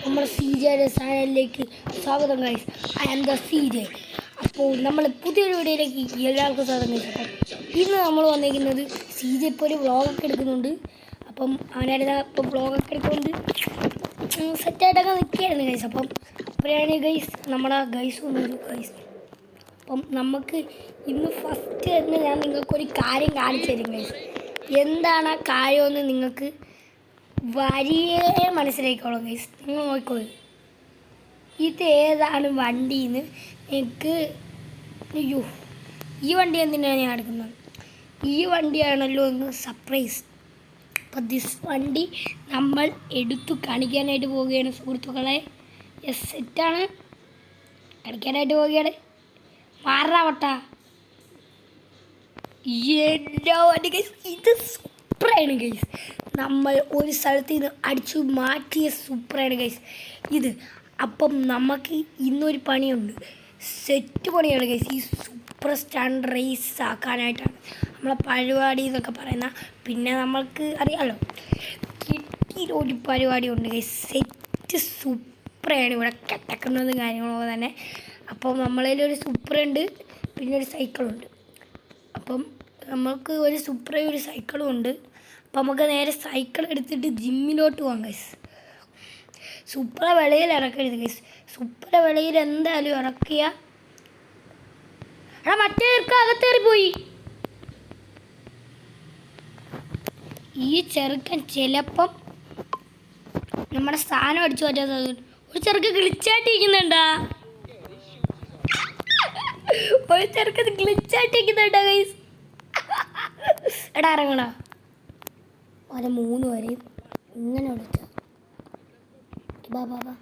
നമ്മുടെ സി ജെയുടെ ചാനലിലേക്ക് സ്വാഗതം guys. I am the C J. അപ്പോൾ നമ്മൾ പുതിയൊരു വീഡിയോയിലേക്ക് എല്ലാവർക്കും സ്വാഗതം ഗൈസ്. അപ്പം ഇന്ന് നമ്മൾ വന്നിരിക്കുന്നത് സി ജെ ഇപ്പോൾ ഒരു വ്ളോഗൊക്കെ എടുക്കുന്നുണ്ട്. അപ്പം അവനായിട്ട് ഇപ്പോൾ വ്ളോഗൊക്കെ എടുക്കുന്നുണ്ട് സെറ്റായിട്ടൊക്കെ നിൽക്കുകയായിരുന്നു ഗൈസ്. അപ്പം അപ്പോഴാണ് ഗൈസ് നമ്മളെ ഗൈസ് വന്നൊരു ഗൈസ്. അപ്പം നമുക്ക് ഇന്ന് ഫസ്റ്റ് തന്നെ ഞാൻ നിങ്ങൾക്കൊരു കാര്യം കാണിച്ചു തരും ഗൈസ്. എന്താണ് ആ കാര്യമെന്ന് നിങ്ങൾക്ക് വരിയെ മനസ്സിലാക്കിക്കോളാം ഗൈസ്. നിങ്ങൾ നോക്കിക്കോളൂ, ഇത് ഏതാണ് വണ്ടിന്ന് എനിക്ക്. അയ്യോ, ഈ വണ്ടി എന്തിനാണ് ഞാൻ എടുക്കുന്നത്? ഈ വണ്ടിയാണല്ലോ ഒന്ന് സർപ്രൈസ്. അപ്പം ദിസ് വണ്ടി നമ്മൾ എടുത്തു കാണിക്കാനായിട്ട് പോവുകയാണ് സുഹൃത്തുക്കളെ. യെസ്, സെറ്റാണ്, കാണിക്കാനായിട്ട് പോവുകയാണ്. മാറാവട്ട എല്ലാ വണ്ടി ഗൈസ്, ഇത് സൂപ്പറാണ് ഗൈസ്. നമ്മൾ ഒരു സ്ഥലത്ത് നിന്ന് അടിച്ചു മാറ്റിയ സൂപ്പറാണ് ഗൈസ് ഇത്. അപ്പം നമുക്ക് ഇന്നൊരു പണിയുണ്ട്, സെറ്റ് പണിയാണ് ഗൈസ്. ഈ സൂപ്പർ സ്റ്റാൻഡ് റേസ് ആക്കാനായിട്ടാണ് നമ്മളെ പരിപാടി എന്നൊക്കെ പറയുന്ന. പിന്നെ നമ്മൾക്ക് അറിയാമല്ലോ, കിട്ടിയൊരു പരിപാടി ഉണ്ട് ഗൈസ്. സെറ്റ് സൂപ്പറാണ് ഇവിടെ കിടക്കുന്നതും കാര്യങ്ങളൊക്കെ തന്നെ. അപ്പം നമ്മളതിലൊരു സൂപ്പറുണ്ട്, പിന്നെ ഒരു സൈക്കിളുണ്ട്. അപ്പം നമുക്ക് ഒരു സൂപ്പറായി ഒരു സൈക്കിളും ഉണ്ട്. അപ്പം നമുക്ക് നേരെ സൈക്കിൾ എടുത്തിട്ട് ജിമ്മിലോട്ട് പോകാം ഗൈസ്. സൂപ്പറെ വിളയിൽ ഇറക്കരുത് ഗൈസ്. സൂപ്പറെ വിളയിൽ എന്തായാലും ഇറക്കിയ മറ്റേ അകത്തേറി പോയി. ഈ ചെറുക്കൻ ചിലപ്പം നമ്മുടെ സ്ഥാനം അടിച്ചു മാറ്റാത്തത്. ഒരു ചെറുക്കൻ ഗ്ലിച്ചായിട്ടിരിക്കുന്നുണ്ടാ, ഒരു ചെറുക്കൻ ഗ്ലിച്ചായിട്ടിരിക്കുന്നുണ്ടാ ഗൈസ്. എടാ ഇറങ്ങണ അവരെ 3 വരെയും ഇങ്ങനെ വിളിച്ച ബാ ബാ ബാ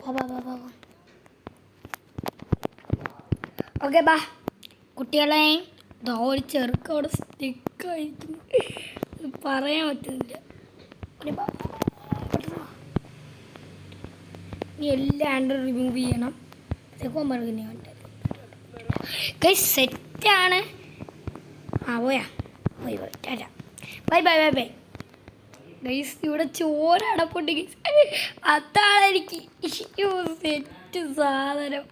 ബാ ബാ ബാ ബാ. ഓക്കെ ബാ കുട്ടികളെ. ഒരു ചെറുക്ക അവിടെ സ്റ്റിക്കായിരിക്കുന്നു, പറയാൻ പറ്റുന്നില്ല. ഇനി എല്ലാം ഹാൻഡിൽ റിമൂവ് ചെയ്യണം. ഇതൊക്കെ പറഞ്ഞു ഗൈസ്, സെറ്റാണ്. ആ പോയാ, പോയി പോയി Tata, bye bye bye bye guys. ഇവിടെ ചോര അടപ്പുണ്ട് ഗൈസ്, അതാണ് എനിക്ക് സെറ്റ് സാധനം.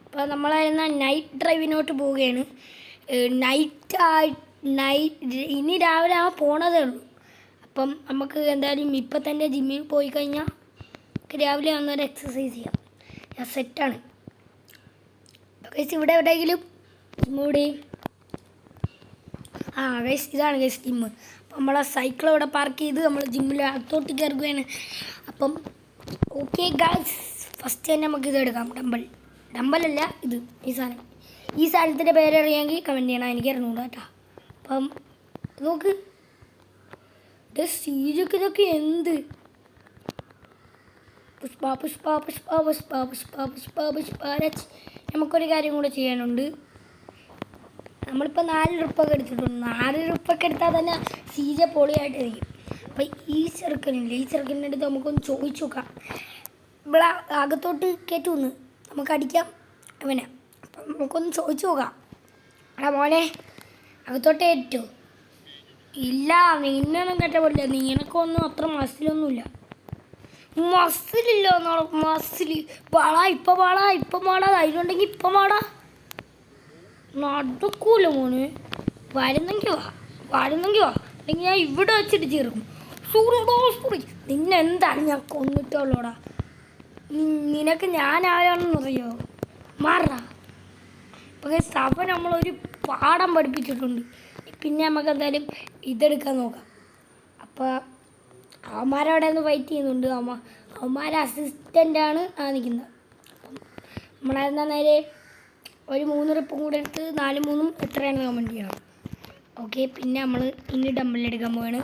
അപ്പോൾ നമ്മളായിരുന്ന നൈറ്റ് ഡ്രൈവിനോട്ട് പോവുകയാണ്. ഇനി രാവിലെ ആ പോണതേ ഉള്ളൂ. അപ്പം നമുക്ക് എന്തായാലും ഇപ്പം തന്നെ ജിമ്മിൽ പോയി കഴിഞ്ഞാൽ രാവിലെ വന്നൊരു എക്സസൈസ് ചെയ്യാം. ഞാൻ സെറ്റാണ് ഗൈസ്. ഇവിടെ എവിടെയെങ്കിലും ജിമ്മൂടെ ഗൈസ്, ഇതാണ് ഗൈസ് ജിമ്മ്. അപ്പം നമ്മളെ സൈക്കിൾ ഇവിടെ പാർക്ക് ചെയ്ത് നമ്മൾ ജിമ്മിൽ അകത്തോട്ട് കയറുകയാണ്. അപ്പം ഓക്കെ ഗൈസ്, ഫസ്റ്റ് തന്നെ നമുക്ക് ഇത് എടുക്കാം. ഡമ്പലല്ല ഇത്, ഈ സാധനത്തിൻ്റെ പേരറിയാമെങ്കിൽ കമൻറ്റ് ചെയ്യണം, എനിക്ക് അറിഞ്ഞൂടാ കേട്ടോ. അപ്പം നോക്ക് സീജൊക്കെ, ഇതൊക്കെ എന്ത് പുഷ്പ പുഷ്പ പുഷ്പ പുഷ്പ പുഷ്പ പുഷ്പ പുഷ്പ. നമുക്കൊരു കാര്യം കൂടെ ചെയ്യാനുണ്ട്. നമ്മളിപ്പോൾ 4 റുപ്പൊക്കെ എടുത്തിട്ടുണ്ട്. 4 റുപ്പൊക്കെ എടുത്താൽ തന്നെ സീജ പൊളിയായിട്ടിരിക്കും. അപ്പം ഈ ചെറുക്കനില്ല, ഈ ചെറുക്കൻ്റെ അടുത്ത് നമുക്കൊന്ന് ചോദിച്ചു നോക്കാം. ഇവിടെ അകത്തോട്ട് കയറ്റുമെന്ന് നമുക്ക് അടിക്കാം അവനെ. അപ്പം നമുക്കൊന്ന് ചോദിച്ചു നോക്കാം. എടാ മോനെ, അകത്തോട്ട് കയറ്റോ? ഇല്ല, നിന്നൊന്നും കയറ്റാൻ പറ്റില്ല, നിനക്കൊന്നും അത്ര മസിലൊന്നുമില്ല. മസിലില്ലോ എന്നാണോ? മസിൽ പാടാ, ഇപ്പം പാടാ, ഇപ്പം പാടാ, ധൈര്യമുണ്ടെങ്കിൽ ഇപ്പം പാടാ. നടക്കൂല മോന്. വരുന്നെങ്കിൽ വാ, അല്ലെങ്കിൽ ഞാൻ ഇവിടെ വെച്ചിട്ട് ചേർക്കും. സൂറി നിന്നെന്താണ് ഞാൻ കൊന്നിട്ടുള്ളൂടാ. നിനക്ക് ഞാൻ ആരാണെന്നറിയോ? മാറാ. പക്ഷേ സഭ നമ്മളൊരു പാഠം പഠിപ്പിച്ചിട്ടുണ്ട്. പിന്നെ നമുക്ക് എന്തായാലും ഇതെടുക്കാൻ നോക്കാം. അപ്പോൾ അവന്മാരവിടെ നിന്ന് ഫൈറ്റ് ചെയ്യുന്നുണ്ട്. അവന്മാരെ അസിസ്റ്റൻ്റാണ് നിൽക്കുന്നത്. അപ്പം നമ്മളായിരുന്ന നേരെ ഒരു 3 റിപ്പും കൂടെ എടുത്ത് 4 3 എത്രയാണ് കമൻറ്റ് ചെയ്യണം. ഓക്കെ, പിന്നെ നമ്മൾ ഇനി ഡമ്പലെടുക്കാൻ പോവാണ്.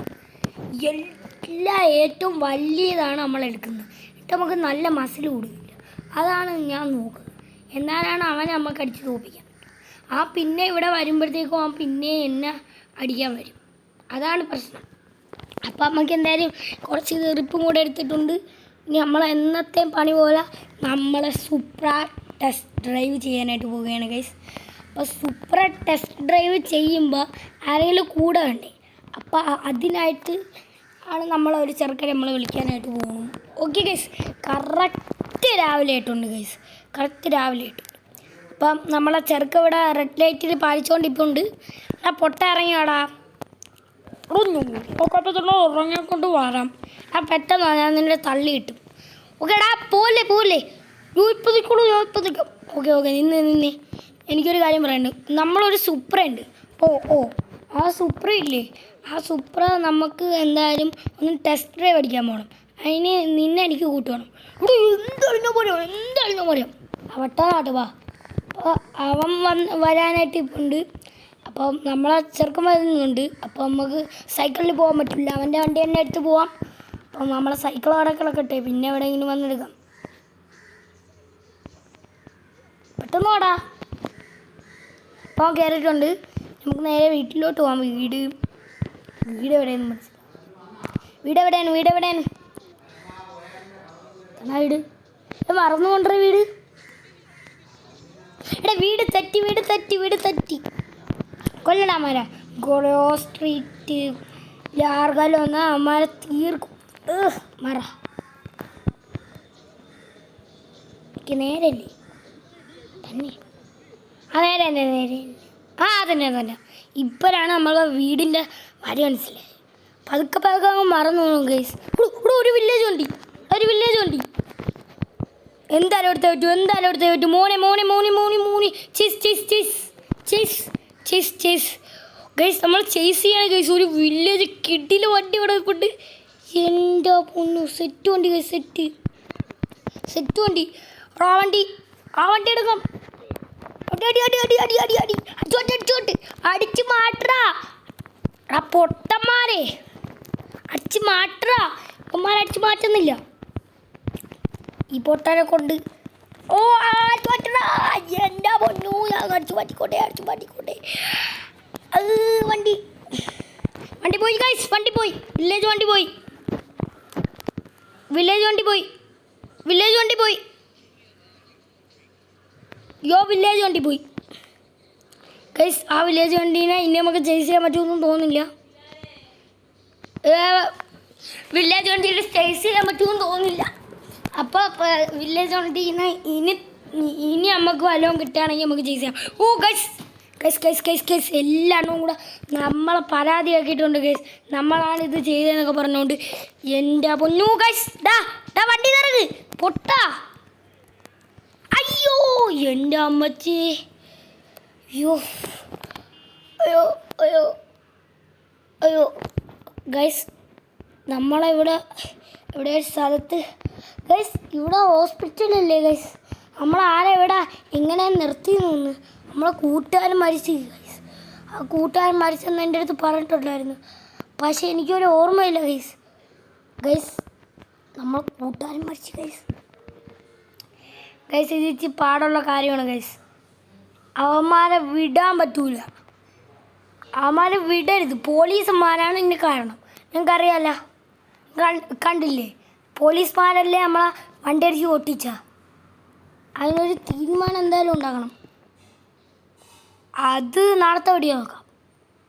ഏറ്റവും വലിയതാണ് നമ്മൾ എടുക്കുന്നത്. എന്നിട്ട് നമുക്ക് നല്ല മസിൽ കൂടുന്നില്ല, അതാണ് ഞാൻ നോക്കുന്നത്. എന്നാലാണ് അവനെ നമുക്ക് അടിച്ച് തോപ്പിക്കാൻ പറ്റും. പിന്നെ ഇവിടെ വരുമ്പോഴത്തേക്കും അവൻ പിന്നെ എന്നെ അടിക്കാൻ വരും, അതാണ് പ്രശ്നം. അപ്പം നമുക്ക് എന്തായാലും കുറച്ച് റിപ്പും കൂടെ എടുത്തിട്ടുണ്ട്. ഇനി നമ്മൾ എന്നത്തെ പണി പോലെ നമ്മളെ സൂപ്ര ടെസ്റ്റ് ഡ്രൈവ് ചെയ്യാനായിട്ട് പോവുകയാണ് ഗൈസ്. അപ്പോൾ സൂപ്ര ടെസ്റ്റ് ഡ്രൈവ് ചെയ്യുമ്പോൾ ആരെങ്കിലും കൂടെ വേണ്ടേ? അപ്പോൾ അതിനായിട്ട് ആണ് നമ്മളൊരു ചെറുക്കനെ നമ്മൾ വിളിക്കാനായിട്ട് പോകും. ഓക്കെ ഗൈസ്, കറക്റ്റ് രാവിലെ ആയിട്ടുണ്ട് ഗൈസ്, കറക്റ്റ് രാവിലെ ആയിട്ടുണ്ട്. അപ്പം നമ്മളെ ചെറുക്ക ഇവിടെ റെഡ് ലൈറ്റിൽ പാലിച്ചുകൊണ്ടിപ്പുണ്ട്. ആ പൊട്ട ഇറങ്ങിയാടാ ഉറങ്ങിക്കൊണ്ട് വരാം. ആ പെട്ടെന്ന് ഞാൻ നിന്നെ തള്ളി കിട്ടും. ഓക്കേടാ പോലെ പോലെ യോജിപ്പതിക്കുള്ളൂ യോജിപ്പതിക്കും. ഓക്കെ നിന്നെ എനിക്കൊരു കാര്യം പറയാനുണ്ട്. നമ്മളൊരു സുപ്ര ഉണ്ട്. ഓ ആ സുപ്ര ഇല്ലേ, ആ സുപ്ര നമുക്ക് എന്തായാലും ഒന്ന് ടെസ്റ്റ് ഡ്രൈവ് അടിക്കാൻ പോകണം. അതിന് നിന്നെ എനിക്ക് കൂട്ടുവേണം. എന്തായാലും പോരാ പെട്ടെന്നാട്ട് വാ. അപ്പോൾ അവൻ വരാനായിട്ട് ഇപ്പം ഉണ്ട്. അപ്പം നമ്മളെ ചെറുക്കൻ വരുന്നുണ്ട്. അപ്പോൾ നമുക്ക് സൈക്കിളിൽ പോകാൻ പറ്റില്ല, അവൻ്റെ വണ്ടി തന്നെ എടുത്ത് പോവാം. അപ്പം നമ്മളെ സൈക്കിൾ അവിടെ കിടക്കട്ടെ, പിന്നെ എവിടെയെങ്കിലും വന്നെടുക്കാം. പെട്ടെന്ന് പോടാ. അപ്പോൾ കയറിയിട്ടുണ്ട്. നമുക്ക് നേരെ വീട്ടിലോട്ട് പോകാം. വീട് എവിടെയെന്ന് മനസ്സിലാവും. വീട് എന്നാ വീട് മറന്നു കൊണ്ടേ വീട്. എടാ വീട് തെറ്റി കൊല്ലടാമാരാ. ഗോളോ സ്ട്രീറ്റ് യാർഗലോ എന്നാ അമ്മാരെ തീർക്കും. മറ എനിക്ക് നേരല്ലേ തന്നെ. ആ നേരെ അതന്നെ ഇപ്പോഴാണ് നമ്മളെ വീടിൻ്റെ വരി മനസ്സിലായി. പതുക്കെ അങ്ങ് മറന്നു പോകും ഗൈസ്. ഇവിടെ ഒരു വില്ലേജ് വണ്ടി എന്തായാലും എടുത്തേ പറ്റൂ. മോനെ ചേസ് ഗൈസ്, നമ്മൾ ചേസ് ചെയ്യാണ് ഗൈസ്. ഒരു വില്ലേജ് കിട്ടിയിൽ വണ്ടി ഇവിടെ പോയിട്ട് എൻ്റെ പൊന്നു സെറ്റ് വണ്ടി ഗൈസ്, സെറ്റ് വണ്ടി. ആ വണ്ടി എടുക്കാം. അടിച്ചു മാറ്റാ പൊട്ടന്മാരെ, അടിച്ചു മാറ്റാ. ഇപ്പന്മാരെ അടിച്ചു മാറ്റുന്നില്ല ഈ പൊട്ടനെ കൊണ്ട്. എൻ്റെ പൊന്നു ഞാൻ അടിച്ചു മാറ്റിക്കോട്ടെ. വണ്ടി പോയി ഗൈസ്, വില്ലേജ് വണ്ടി പോയി. വില്ലേജ് വണ്ടി പോയി ഗൈസ്. ആ വില്ലേജ് വണ്ടീനെ ഇനി നമുക്ക് ചേസ് ചെയ്യാൻ പറ്റുമെന്നും തോന്നുന്നില്ല. വില്ലേജ് വണ്ടിയിൽ ചേസ് ചെയ്യാൻ പറ്റുമെന്ന് തോന്നുന്നില്ല. അപ്പോൾ വില്ലേജ് വണ്ടീനെ ഇനി നമുക്ക് വല്ലതും കിട്ടുകയാണെങ്കിൽ നമുക്ക് ചേസ് ചെയ്യാം. ഗൈസ് എല്ലാവരും കൂടെ നമ്മളെ പരാതിയാക്കിയിട്ടുണ്ട് ഗൈസ്. നമ്മളാണ് ഇത് ചെയ്തതെന്നൊക്കെ പറഞ്ഞുകൊണ്ട്. എൻ്റെ പൊന്നു ഗൈസ്, വണ്ടി നിറക്ക് പൊട്ടാ. അയ്യോ എൻ്റെ അമ്മച്ചി, അയ്യോ ഗൈസ്, നമ്മളെവിടെ ഒരു സ്ഥലത്ത് ഗൈസ്, ഇവിടെ ഹോസ്പിറ്റലല്ലേ ഗൈസ്. നമ്മളാരെവിടെ എങ്ങനെ നിർത്തി നിന്ന് നമ്മളെ കൂട്ടുകാരൻ മരിച്ചു ഗൈസ്. ആ കൂട്ടുകാരൻ മരിച്ചെന്ന് എൻ്റെ അടുത്ത് പറഞ്ഞിട്ടുണ്ടായിരുന്നു. പക്ഷേ എനിക്കൊരു ഓർമ്മയില്ല ഗൈസ്. നമ്മൾ കൂട്ടുകാരൻ മരിച്ചു ഗൈസ്. ഇത് ഇച്ചിരി പാടുള്ള കാര്യമാണ് ഗൈസ്. അവന്മാരെ വിടാൻ പറ്റൂല, അവന്മാരെ വിടരുത്. പോലീസുമാരാണ് ഇതിന് കാരണം. നിങ്ങൾക്കറിയാമല്ലോ, കണ്ടില്ലേ? പോലീസുമാരല്ലേ നമ്മളെ വണ്ടി അടിച്ച് ഓട്ടിച്ച. അതിനൊരു തീരുമാനം എന്തായാലും ഉണ്ടാക്കണം. അത് നാളത്തെ വീഡിയോ നോക്കാം.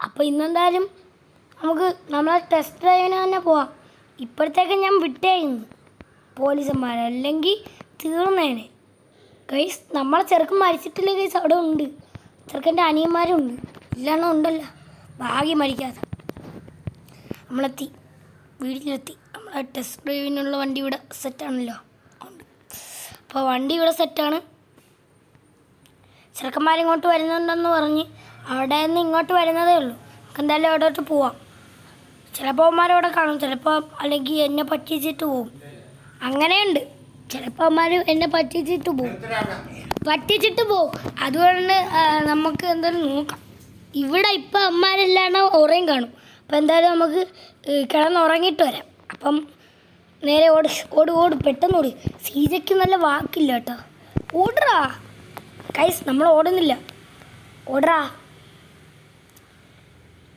അപ്പോൾ ഇന്നെന്തായാലും നമുക്ക് നമ്മളെ ടെസ്റ്റ് ഡ്രൈവിന് തന്നെ പോവാം. ഇപ്പോഴത്തേക്ക് ഞാൻ വിട്ടേക്കുന്നു പോലീസന്മാരെ, അല്ലെങ്കിൽ തീർന്നേനെ ഗൈസ്. നമ്മളെ ചെറുക്കൻ മരിച്ചിട്ടില്ല ഗൈസ്, അവിടെ ഉണ്ട്. ചെറുക്കൻ്റെ അനിയന്മാരുണ്ട്, ഇല്ലാണോ ഉണ്ടല്ലോ, ഭാഗ്യം മരിക്കാതെ. വീട്ടിലെത്തി. നമ്മളെ ടെസ്റ്റ് ഡ്രൈവിനുള്ള വണ്ടി ഇവിടെ സെറ്റാണല്ലോ. അപ്പോൾ വണ്ടി ഇവിടെ സെറ്റാണ്. ചെറുക്കന്മാരിങ്ങോട്ട് വരുന്നുണ്ടെന്ന് പറഞ്ഞ് അവിടെ നിന്ന് ഇങ്ങോട്ട് വരുന്നതേ ഉള്ളൂ. നമുക്ക് എന്തായാലും അവിടോട്ട് പോവാം. ചിലപ്പോൾ അവന്മാരവിടെ കാണും, ചിലപ്പോൾ അല്ലെങ്കിൽ എന്നെ പറ്റിച്ചിട്ട് പോവും. അങ്ങനെയുണ്ട്. ചിലപ്പോൾ അവന്മാർ എന്നെ പറ്റിച്ചിട്ട് പോവും. അതുകൊണ്ട് നമുക്ക് എന്തായാലും നോക്കാം. ഇവിടെ ഇപ്പം അമ്മമാരെല്ലാം ഉറയും കാണും. അപ്പം എന്തായാലും നമുക്ക് കിടന്നുറങ്ങിയിട്ട് വരാം. അപ്പം നേരെ ഓട് പെട്ടെന്ന് ഓട്. സീജയ്ക്ക് നല്ല വാക്കില്ല കേട്ടോ. ഓടറാ കൈസ്, നമ്മൾ ഓടുന്നില്ല. ഓടറാ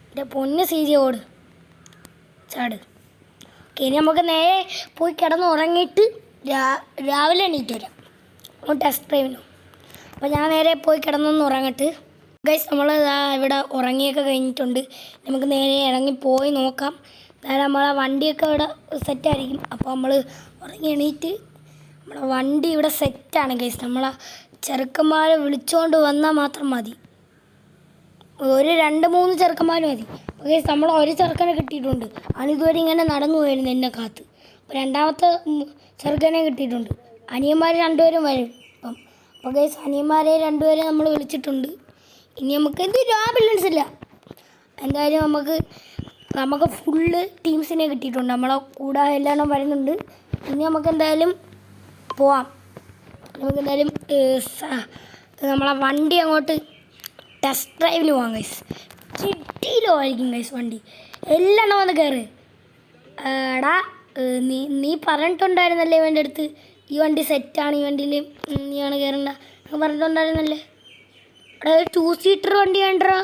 എൻ്റെ പൊന്ന് സീജ, ഓട് ചാട്. ഓക്കെ, ഇനി നമുക്ക് നേരെ പോയി കിടന്നുറങ്ങിയിട്ട് രാവിലെ എണീറ്റ് വരാം ടെസ്റ്റ് ഡ്രൈവിനും. അപ്പോൾ ഞാൻ നേരെ പോയി കിടന്നൊന്ന് ഉറങ്ങട്ട് ഗൈസ്. നമ്മൾ ഇവിടെ ഉറങ്ങിയൊക്കെ കഴിഞ്ഞിട്ടുണ്ട്. നമുക്ക് നേരെ ഇറങ്ങി പോയി നോക്കാം അതായത് നമ്മളെ വണ്ടിയൊക്കെ ഇവിടെ സെറ്റായിരിക്കും. അപ്പോൾ നമ്മൾ ഉറങ്ങി എണീറ്റ് നമ്മളെ വണ്ടി ഇവിടെ സെറ്റാണ് ഗൈസ്. നമ്മളെ ചെറുക്കന്മാരെ വിളിച്ചുകൊണ്ട് വന്നാൽ മാത്രം മതി. ഒരു 2-3 ചെറുക്കന്മാർ മതി. ഗൈസ് നമ്മൾ ഒരു ചെറുക്കനെ കിട്ടിയിട്ടുണ്ട്. അവനിതുവരെ ഇങ്ങനെ നടന്നു പോയിരുന്നു എന്നെ കാത്ത്. അപ്പോൾ രണ്ടാമത്തെ ചെറുക്കനെ കിട്ടിയിട്ടുണ്ട്. അനിയന്മാർ 2 പേരും വരും ഇപ്പം. അപ്പോൾ ഗൈസ് അനിയന്മാരെ 2 പേരെ നമ്മൾ വിളിച്ചിട്ടുണ്ട്. ഇനി നമുക്ക് എന്ത് ആംബുലൻസ് ഇല്ല. എന്തായാലും നമുക്ക് ഫുള്ള് ടീംസിനെ കിട്ടിയിട്ടുണ്ട്. നമ്മളെ കൂടെ എല്ലാം വരുന്നുണ്ട്. ഇനി നമുക്ക് എന്തായാലും പോവാം. നമുക്കെന്തായാലും നമ്മളെ വണ്ടി അങ്ങോട്ട് ടെസ്റ്റ് ഡ്രൈവിന് പോകാം ഗൈസ്. കിട്ടിയില്ലോ ആയിരിക്കും ഗൈസ് വണ്ടി. എല്ലാം വന്ന് കയറ്. എടാ നീ പറഞ്ഞിട്ടുണ്ടായിരുന്നല്ലേ ഇവൻ്റെ അടുത്ത് ഈ വണ്ടി സെറ്റാണ്, ഈ വണ്ടിയിൽ നീയാണ് കയറണ്ട പറഞ്ഞിട്ടുണ്ടായിരുന്നല്ലേ. എടാ 2 സീറ്റർ വണ്ടി വേണ്ടടാ.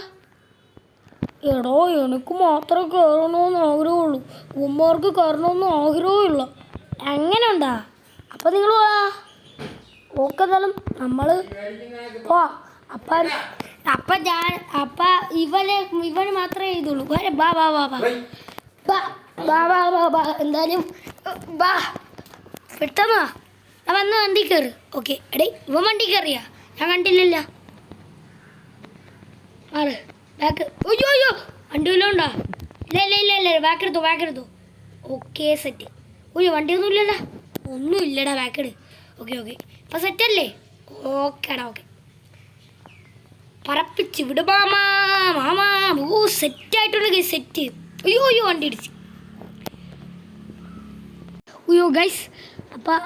എടോ എനിക്ക് മാത്രമേ കയറണമെന്ന് ആഗ്രഹമുള്ളൂ, ഉമ്മമാർക്ക് കയറണമെന്ന് ആഗ്രഹമില്ല. എങ്ങനെ ഉണ്ടാ? അപ്പോൾ നിങ്ങൾ പോവാ ഓക്കെന്നാലും നമ്മൾ പോവാം. അപ്പം ഇവന് മാത്രമേ എഴുതുള്ളൂ. ബാ ബാ ബാ ബാ ബാ ബാ ബാ ബാ ബാ എന്തായാലും ബാ പെട്ടെന്നാ ഞാൻ വന്ന് വണ്ടി കയറ്. ഓക്കെ എടേ ഇവൻ വണ്ടി കയറിയാ? ഞാൻ കണ്ടില്ലല്ലോ. മാറ് ബാക്ക്. അയ്യോ അയ്യോ വണ്ടി വല്ലതും ഉണ്ടോ? ഇല്ല ബാക്കെടുത്തോ. Okay set. അയ്യോ വണ്ടിയൊന്നും ഇല്ലല്ലോ. ഒന്നും ഇല്ലടാ ബാക്കെട്. ഓക്കെ അപ്പം സെറ്റല്ലേ? ഓക്കേടാ ഓക്കെ. പറപ്പിച്ച് വിട് മാമാ. ഓ സെറ്റായിട്ടുണ്ട് ഗൈസ് സെറ്റ്. അയ്യോ വണ്ടി ഇടിച്ച്. ഗൈസ് അപ്പം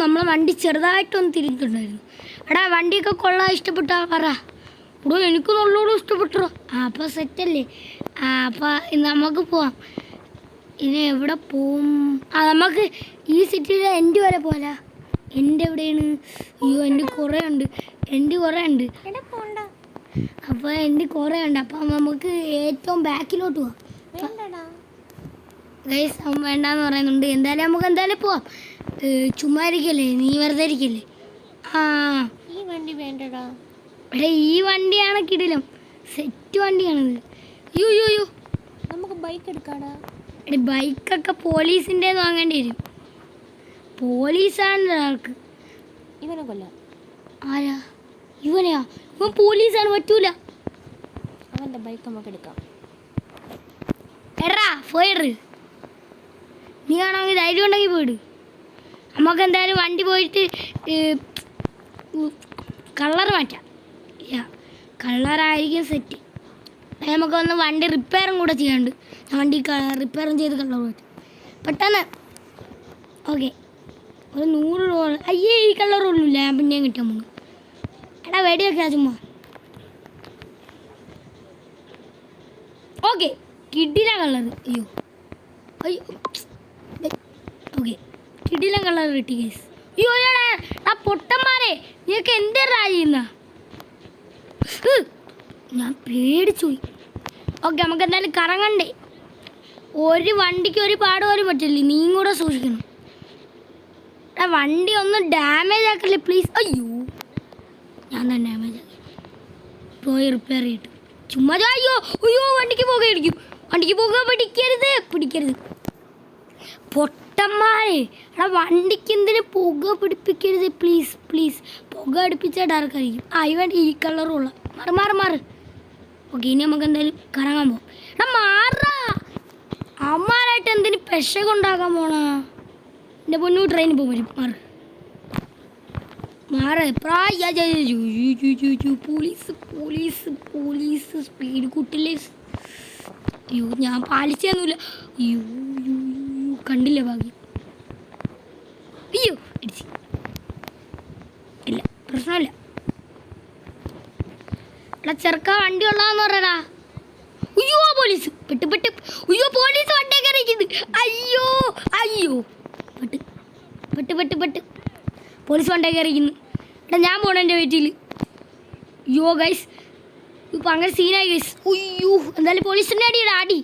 നമ്മളെ വണ്ടി ചെറുതായിട്ടൊന്ന് തിരിഞ്ഞിട്ടുണ്ടായിരുന്നു. എടാ വണ്ടിയൊക്കെ കൊള്ളാൻ ഇഷ്ടപ്പെട്ടാ പറ. ഇവിടെ എനിക്ക് നല്ലോണം ഇഷ്ടപ്പെട്ടോ. അപ്പോൾ സെറ്റല്ലേ? അപ്പം നമുക്ക് പോവാം. ഇനി എവിടെ പോവും? നമുക്ക് ഈ സിറ്റിയിലെ എൻ്റെ വരെ പോലെ. എൻ്റെ എവിടെയാണ്? എൻ്റെ കുറേ ഉണ്ട്. അപ്പോൾ എൻ്റെ കുറേ ഉണ്ട്. അപ്പം നമുക്ക് ഏറ്റവും ബാക്കിലോട്ട് പോവാം. ഗൈസ് അവൻ വേണ്ടാന്ന് പറയുന്നുണ്ട്. എന്തായാലും നമുക്ക് പോവാം. ചുമ്മാ ഇരിക്കല്ലേ, നീ വെറുതെ ഇരിക്കല്ലേ. ഈ വണ്ടി വേണ്ടടാ. എടേ ഈ വണ്ടിയാണ് കിടിലം, സെറ്റ് വണ്ടിയാണിത്. യോ നമുക്ക് ബൈക്ക് എടുക്കാടാ. എടേ ബൈക്കൊക്കെ പോലീസിൻ്റെ വാങ്ങേണ്ടി വരും. പോലീസാണ് ആൾക്ക്. ഇവനെ കൊല്ലാം. ആരാ? ഇവനെയാ? ഇവൻ പോലീസാണ്, പറ്റൂല. അവൻ്റെ ബൈക്ക് നമുക്ക് എടുക്കാം. എടാ പോയിട്. നീ കാണാമെങ്കിൽ ധൈര്യം ഉണ്ടെങ്കിൽ പോയിട്. നമുക്ക് എന്തായാലും വണ്ടി പോയിട്ട് കളർ മാറ്റാം. കളറായിരിക്കും സെറ്റ്. നമുക്ക് ഒന്ന് വണ്ടി റിപ്പയറും കൂടെ ചെയ്യാണ്ട്. വണ്ടി റിപ്പയറും ചെയ്ത് കളർ മാറ്റാം പെട്ടെന്ന്. ഓക്കെ ഒരു 100 രൂപ. അയ്യേ ഈ കളറൊന്നുമില്ല, ഞാൻ പിന്നെയും കിട്ടാൻ പോകുന്നു. എടാ വെടിയൊക്കെ ചുമ്മാ. ഓക്കെ കിടില കളർ. അയ്യോ ഓക്കെ കിടില കളർ കിട്ടി ഗൈസ്. അയ്യോ ആ പൊട്ടന്മാരെ നീയൊക്കെ എന്തെടാ ചെയ്യുന്ന? ഞാൻ പേടിച്ചു പോയി. ഓക്കെ നമുക്ക് എന്തായാലും കറങ്ങണ്ടേ. ഒരു വണ്ടിക്ക് ഒരു പാട് പോലും പറ്റില്ല, നീയും കൂടെ സൂക്ഷിക്കണം. വണ്ടി ഒന്ന് ഡാമേജ് ആക്കല്ലേ പ്ലീസ്. അയ്യോ ഞാൻ തന്നെ ഡാമേജ് ആക്കി. പോയി റിപ്പയർ ചെയ്തിട്ട് ചുമ്മാ. അയ്യോ വണ്ടിക്ക് പോകാൻ പിടിക്കരുത് പൊട്ടന്മാരെ. വണ്ടിക്ക് എന്തിനു പുക പിടിപ്പിക്കരുത് പ്ലീസ്. പുക അടുപ്പിച്ചാൽ ഡാർക്കായിരിക്കും. ഇവൻ ഈ കളറുള്ള മാറ്. ഓക്കെ ഇനി നമുക്ക് എന്തായാലും കറങ്ങാൻ പോകാം. മാറാ അമ്മാരായിട്ട് എന്തിനു പെശ കൊണ്ടാക്കാൻ പോണ? എൻ്റെ പൊന്നു ട്രെയിനിൽ പോകും. മാറ് പോലീസ് സ്പീഡ് കൂട്ടില്ലേ. അയ്യോ ഞാൻ പാലിച്ചൊന്നുമില്ല. കണ്ടില്ല ഭാഗ്യം. ഇടിച്ച് ഇല്ല പ്രശ്നമില്ല. എടാ ചെറുക്ക വണ്ടി ഉള്ളതാന്ന് പറയടാ. പോലീസ് പെട്ട്. പോലീസ് വണ്ടി കയറിയിരിക്കുന്നത്. അയ്യോ പെട്ട് പോലീസ് വണ്ടി കയറിയിരിക്കുന്നു. എടാ ഞാൻ പോണ എൻ്റെ വീട്ടിൽ. ഗൈസ് ഇപ്പം അങ്ങനെ സീനായി ഗൈസ്. എന്തായാലും പോലീസിൻ്റെ അടി.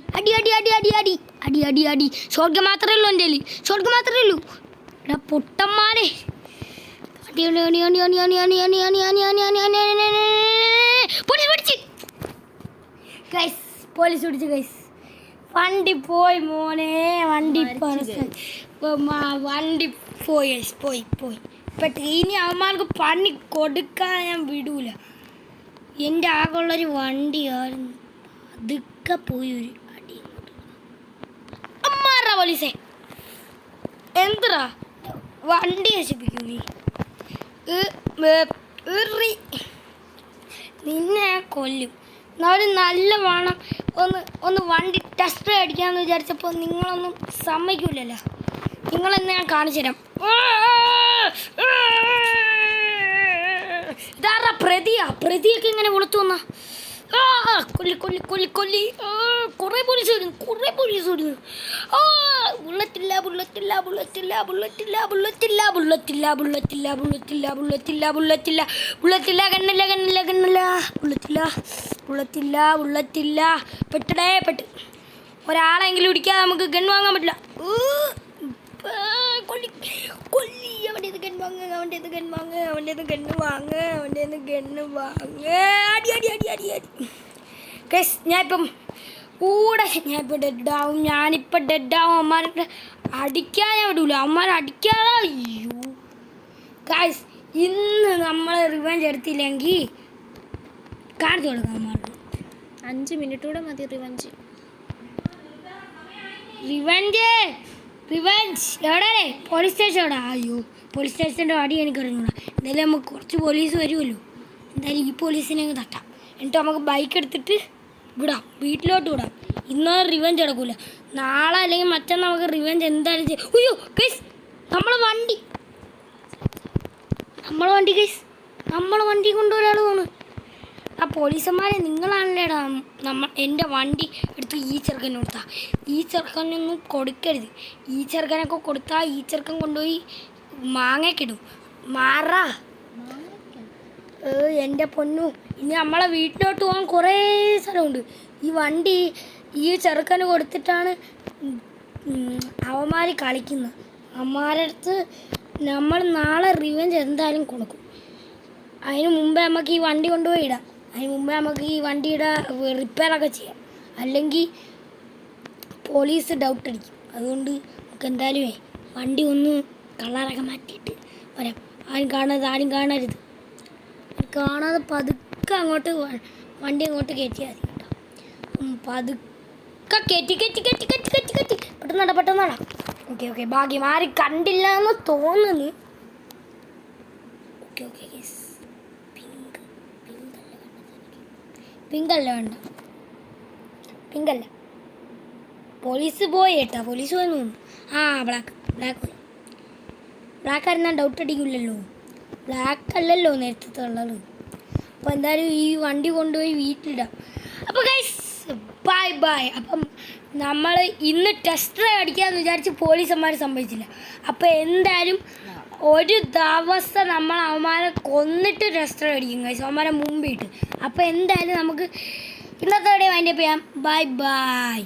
ഷോർട്ട് മാത്രമേ ഉള്ളൂ എൻ്റെ കയ്യിൽ. എടാ പൊട്ടന്മാരെ. പോലീസ് പിടിച്ച് ഗൈസ്. വണ്ടി പോയി മോനെ, വണ്ടി വണ്ടി പോയി പോയി പോയി പെട്ട്. ഇനി അവന്മാർക്ക് പണി കൊടുക്കാൻ ഞാൻ വിടൂല. എൻ്റെ ആകെയുള്ളൊരു വണ്ടിയായിരുന്നു, അതൊക്കെ പോയി ഒരു അടി. അമ്മാറാ പോലീസേ, എന്തറാ വണ്ടി നശിപ്പിക്കൂ നീ? നിന്നെ കൊല്ലും. ഒരു നല്ല വേണം ഒന്ന് വണ്ടി ടെസ്റ്റ് അടിക്കാമെന്ന് വിചാരിച്ചപ്പോൾ നിങ്ങളൊന്നും സമ്മതിക്കില്ലല്ലോ. നിങ്ങളെന്ന് ഞാൻ കാണിച്ചു തരാം. ഇതാരാ പ്രതിയൊക്കെ ഇങ്ങനെ വിളിച്ചു വന്ന? കൊല്ലി കൊല്ലി കൊല്ലി കൊല്ലി. കുറേ പോലീസ് വരുന്നു. ബുള്ളറ്റില്ല ബുള്ളറ്റില്ല ബുള്ളറ്റില്ല ബുള്ളറ്റില്ല ബുള്ളറ്റില്ല ബുള്ളറ്റില്ല ബുള്ളറ്റില്ല ബുള്ളറ്റില്ല ബുള്ളറ്റില്ല ബുള്ളറ്റില്ല ബുള്ളറ്റില്ല കണ്ണില്ല കണ്ണില്ല കണ്ണില്ല ബുള്ളറ്റില്ല ബുള്ളറ്റില്ല ബുള്ളറ്റില്ല. പെട്ടടേ പെട്ട്. ഒരാളെങ്കിലും ഇടിക്കാതെ നമുക്ക് ഗൺ വാങ്ങാൻ പറ്റില്ല. കൊല്ലി കൊല്ലി. അവൻ്റേത് ഗണ്ണ് വാങ്ങ്. അടി അടി അടി അടി അടി. ഗയ്സ്, ഞാനിപ്പം ഡെഡാവും. അമ്മമാരുടെ അടിക്കാൻ ഞാൻ വിടൂല. അമ്മമാരെ അടിക്കാതെ. അയ്യോ ഗയ്സ്, ഇന്ന് നമ്മൾ റിവെഞ്ച് എടുത്തില്ലെങ്കിൽ കാണിച്ചു കൊടുക്കാം അമ്മമാർക്ക്. 5 മിനിറ്റ് കൂടെ മതി റിവഞ്ച്. റിവെഞ്ച് എവിടെ? പോലീസ് സ്റ്റേഷൻ എവിടെ? അയ്യോ, പോലീസ് സ്റ്റേഷൻ്റെ അടി എനിക്ക് അറിഞ്ഞൂടാ. എന്തായാലും നമുക്ക് കുറച്ച് പോലീസ് വരുമല്ലോ. എന്തായാലും ഈ പോലീസിനെ അങ്ങ് തട്ടാം. എന്നിട്ട് നമുക്ക് ബൈക്ക് എടുത്തിട്ട് വിടാം, വീട്ടിലോട്ട് വിടാം. ഇന്നൊരു റിവെഞ്ച് എടുക്കൂല. നാളെ അല്ലെങ്കിൽ മറ്റന്നാൾ നമുക്ക് റിവെഞ്ച് എന്തായാലും ചെയ്യും. അയ്യോ ഗയ്സ്, നമ്മളെ വണ്ടി കൊണ്ടൊരാൾ പോണ്. ആ പോലീസന്മാരെ നിങ്ങളാണല്ലേടാ എൻ്റെ വണ്ടി എടുത്ത് ഈ ചെറുക്കനെ കൊടുത്താൽ. ഈ ചെറുക്കനൊന്നും കൊടുക്കരുത്. ഈ ചെറുക്കനൊക്കെ കൊടുത്താൽ ഈ ചെറുക്കൻ കൊണ്ടുപോയി മാങ്ങയ്ക്കിടും. മാറാ എൻ്റെ പൊന്നു. ഇനി നമ്മളെ വീട്ടിലോട്ട് പോകാൻ കുറേ സ്ഥലമുണ്ട്. ഈ വണ്ടി ഈ ചെറുക്കന് കൊടുത്തിട്ടാണ് അവന്മാർ കളിക്കുന്നത്. അവന്മാരുടെ അടുത്ത് നമ്മൾ നാളെ റിവെഞ്ച് എന്തായാലും കൊടുക്കും. അതിന് മുമ്പേ നമുക്ക് ഈ വണ്ടി കൊണ്ടുപോയി ഇടാം. അതിന് മുമ്പേ നമുക്ക് ഈ വണ്ടിയുടെ റിപ്പയറൊക്കെ ചെയ്യാം. അല്ലെങ്കിൽ പോലീസ് ഡൗട്ട് അടിക്കും. അതുകൊണ്ട് നമുക്ക് എന്തായാലും വണ്ടി ഒന്ന് കളറൊക്കെ മാറ്റിയിട്ട് വരാം. ആരും കാണരുത്. കാണാതെ പതുക്കെ അങ്ങോട്ട് വണ്ടി അങ്ങോട്ട് കയറ്റിയാൽ മതി കേട്ടോ. പതുക്കെ കയറ്റി പെട്ടെന്നാടാ. ഓക്കെ ഭാഗ്യം ആരും കണ്ടില്ല എന്ന് തോന്നുന്നു. Okay yes. പിങ്കല്ല വേണ്ട, പിങ്കല്ല. പോലീസ് പോയി കേട്ടോ, പോലീസ് പോയി തോന്നുന്നു. ബ്ലാക്ക് ആയിരുന്നാ ഡൗട്ട് അടിക്കില്ലല്ലോ. ബ്ലാക്ക് അല്ലല്ലോ നേരത്തെ ഉള്ളത്. അപ്പോൾ എന്തായാലും ഈ വണ്ടി കൊണ്ടുപോയി വീട്ടിലിടാം. അപ്പോൾ ഗൈസ് ബൈ. അപ്പം നമ്മൾ ഇന്ന് ടെസ്റ്റ് ഡ്രൈവ് അടിക്കാമെന്ന് വിചാരിച്ച് പോലീസന്മാർ സമ്മതിച്ചില്ല. അപ്പോൾ എന്തായാലും ഒരു ദിവസം നമ്മൾ അവന്മാരെ കൊന്നിട്ട് ടെസ്റ്റ് ഡ്രൈവ് അടിക്കും ഗൈസ്, അവന്മാരെ മുമ്പിട്ട്. അപ്പോൾ എന്തായാലും നമുക്ക് ഇന്നത്തെ വീഡിയോ വൈൻഡപ്പ് ചെയ്യാം. ബൈ.